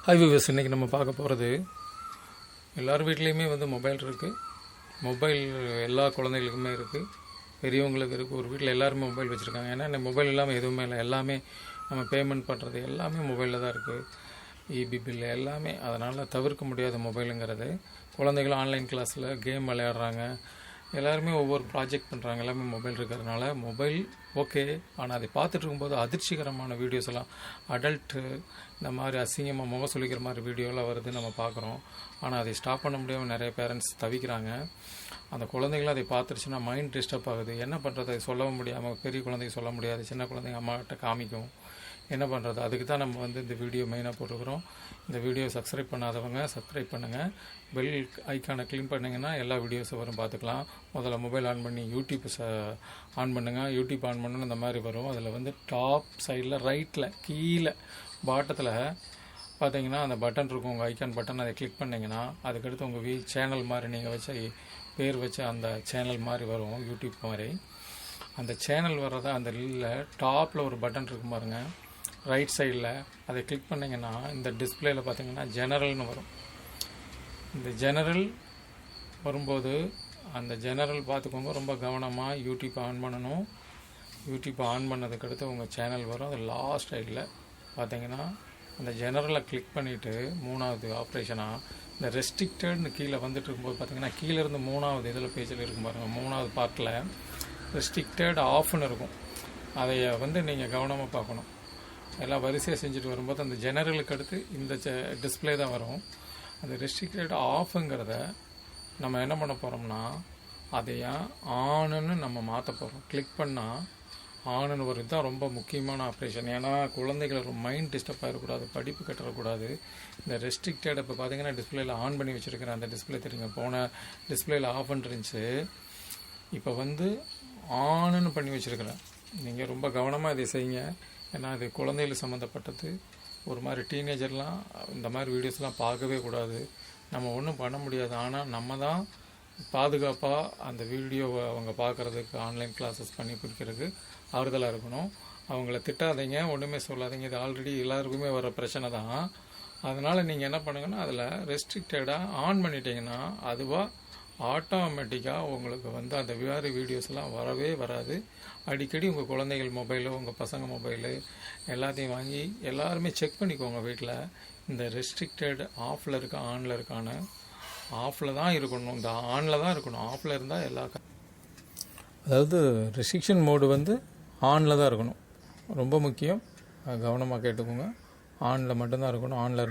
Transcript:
Hi viewers, இன்றைக்கி நம்ம பார்க்க போகிறது எல்லார் வீட்லேயுமே வந்து மொபைல் இருக்குது. மொபைல் எல்லா குழந்தைகளுக்குமே இருக்குது, பெரியவங்களுக்கு இருக்குது. ஒரு வீட்டில் எல்லாருமே மொபைல் வச்சுருக்காங்க. ஏன்னா இந்த மொபைல் இல்லாமல் எதுவுமே இல்லை. எல்லாமே நம்ம பேமெண்ட் பண்ணுறது எல்லாமே மொபைலில் தான் இருக்குது. இபி பில் எல்லாமே. அதனால் தவிர்க்க முடியாத மொபைலுங்கிறது. குழந்தைகளும் ஆன்லைன் கிளாஸில் கேம் விளையாடுறாங்க, எல்லாருமே ஒவ்வொரு ப்ராஜெக்ட் பண்ணுறாங்க. எல்லாமே மொபைல் இருக்கிறதுனால மொபைல் ஓகே. ஆனால் அதை பார்த்துட்டு இருக்கும்போது அதிர்ச்சிகரமான வீடியோஸ் எல்லாம், அடல்ட்டு இந்த மாதிரி அசிங்கமாக முகம் சொல்லிக்கிற மாதிரி வீடியோலாம் வருது, நம்ம பார்க்குறோம். ஆனால் அதை ஸ்டாப் பண்ண முடியாமல் நிறைய பேரண்ட்ஸ் தவிக்கிறாங்க. அந்த குழந்தைங்களும் அதை பார்த்துருச்சுன்னா மைண்ட் டிஸ்டர்ப் ஆகுது. என்ன பண்ணுறது, அதை சொல்லவும் முடியாமல், பெரிய குழந்தைங்க சொல்ல முடியாது, சின்ன குழந்தைங்க அம்மாக்கிட்ட காமிக்கும். என்ன பண்ணுறது? அதுக்கு தான் நம்ம வந்து இந்த வீடியோ மெயினாக போட்டுக்கிறோம். இந்த வீடியோ சப்ஸ்கிரைப் பண்ணாதவங்க சப்ஸ்கிரைப் பண்ணுங்கள். பெல் ஐக்கானை கிளிக் பண்ணிங்கன்னா எல்லா வீடியோஸும் வரும், பார்த்துக்கலாம். முதல்ல மொபைல் ஆன் பண்ணி யூடியூப் ஆன் பண்ணுங்கள். யூடியூப் ஆன் பண்ணணும், இந்த மாதிரி வரும். அதில் வந்து டாப் சைடில் ரைட்டில் கீழே பாட்டத்தில் பார்த்தீங்கன்னா அந்த பட்டன் இருக்கும், உங்கள் ஐக்கான் பட்டன். அதை கிளிக் பண்ணிங்கன்னா அதுக்கடுத்து உங்கள் சேனல் மாதிரி நீங்கள் வச்ச பேர் வச்ச அந்த சேனல் மாதிரி வரும், யூடியூப் மாதிரி. அந்த சேனல் வர்றதா அந்த டாப்பில் ஒரு பட்டன் இருக்கும் பாருங்கள், ரைட் சைடில். அதை கிளிக் பண்ணிங்கன்னா இந்த டிஸ்பிளேயில் பார்த்தீங்கன்னா ஜெனரல்னு வரும். இந்த ஜெனரல் வரும்போது அந்த ஜெனரல் பார்த்துக்கோங்க, ரொம்ப கவனமாக யூடியூப் ஆன் பண்ணணும். யூடியூப் ஆன் பண்ணதுக்கடுத்து உங்கள் சேனல் வரும். அது லாஸ்ட் சைடில் பார்த்தீங்கன்னா அந்த ஜெனரலை கிளிக் பண்ணிவிட்டு மூணாவது ஆப்ரேஷனாக இந்த ரெஸ்ட்ரிக்டட்னு கீழே வந்துட்டு இருக்கும்போது பார்த்தீங்கன்னா கீழேருந்து மூணாவது இதில் பேஜில் இருக்கும் பாருங்கள், மூணாவது பார்ட்டில் ரெஸ்ட்ரிக்டட் ஆஃப்னு இருக்கும். அதை வந்து நீங்கள் கவனமாக பார்க்கணும். எல்லாம் வரிசையாக செஞ்சுட்டு வரும்போது அந்த ஜெனரலுக்கு அடுத்து இந்த டிஸ்பிளே தான் வரும். அந்த ரெஸ்ட்ரிக்டட் ஆஃபுங்கிறத நம்ம என்ன பண்ண போகிறோம்னா அதையா ஆனுன்னு நம்ம மாற்ற போகிறோம். கிளிக் பண்ணால் ஆனுன்னு வரும். இதுதான் ரொம்ப முக்கியமான ஆப்ரேஷன். ஏன்னா குழந்தைகளை மைண்ட் டிஸ்டர்ப் ஆகிடக்கூடாது, படிப்பு கட்டக்கூடாது. இந்த ரெஸ்ட்ரிக்டட் இப்போ பார்த்தீங்கன்னா டிஸ்பிளேயில் ஆன் பண்ணி வச்சுருக்கிறேன். அந்த டிஸ்பிளே தெரியுங்க, போன டிஸ்பிளேயில் ஆஃப் இருந்துச்சு, இப்போ வந்து ஆனுன்னு பண்ணி வச்சுருக்கிறேன். நீங்கள் ரொம்ப கவனமாக இதை செய்யுங்க. ஏன்னா அது குழந்தைகளுக்கு சம்மந்தப்பட்டது. ஒரு மாதிரி டீனேஜர்லாம் இந்த மாதிரி வீடியோஸ்லாம் பார்க்கவே கூடாது. நம்ம ஒன்றும் பண்ண முடியாது. ஆனால் நம்ம தான் பாதுகாப்பாக அந்த வீடியோவை அவங்க பார்க்குறதுக்கு, ஆன்லைன் கிளாஸஸ் பண்ணி கொடுக்கறதுக்கு ஆறுதலாக இருக்கணும். அவங்கள திட்டாதீங்க, ஒன்றுமே சொல்லாதீங்க. இது ஆல்ரெடி எல்லாருக்குமே வர பிரச்சனை தான். அதனால் நீங்கள் என்ன பண்ணுங்கன்னா அதில் ரெஸ்ட்ரிக்டடாக ஆன் பண்ணிட்டீங்கன்னா அதுவாக ஆட்டோமேட்டிக்காக உங்களுக்கு வந்து அந்த வேறு வீடியோஸ்லாம் வரவே வராது. அடிக்கடி உங்கள் குழந்தைகள் மொபைலு, உங்கள் பசங்க மொபைலு எல்லாத்தையும் வாங்கி எல்லாருமே செக் பண்ணிக்கோங்க வீட்டில். இந்த ரெஸ்ட்ரிக்டட் ஆஃபில் இருக்க ஆனில் இருக்கான்னு. ஆஃபில் தான் இருக்கணும், இந்த ஆனில் தான் இருக்கணும். ஆஃபில் இருந்தால் அதாவது ரெஸ்ட்ரிக்ஷன் மோடு வந்து ஆனில் தான் இருக்கணும். ரொம்ப முக்கியம், கவனமாக கேட்டுக்கோங்க. ஆனில் மட்டும்தான் இருக்கணும். ஆனில்